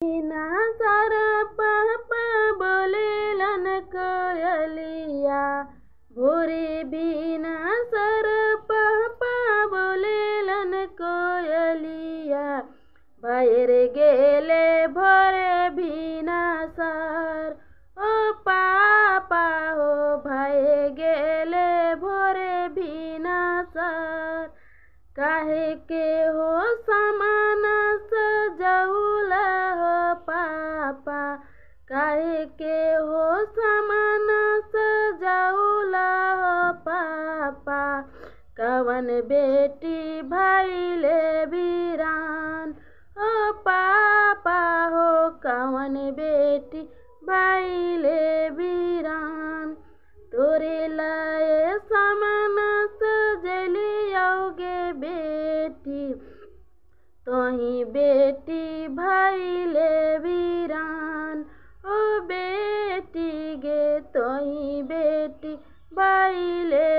बिना सारा पापा बोलेलन कोयलिया भोरे बिना सारा पापा बोलेलन कोयलिया बाहर गेले भोरे बिना सार ओ पापा हो भाई गेले भोरे बिना सार काहे के हो सामान सजौला हो पापा काहे के हो सामान सजौला हो पापा कवन बेटी भइले वीरान ओ पापा हो कवन बेटी भइले वीरान तोरे लाए सामान सजलियोगे बेटी तोही बेटी भइले वीरान ओ बेटी गे तोही बेटी भइले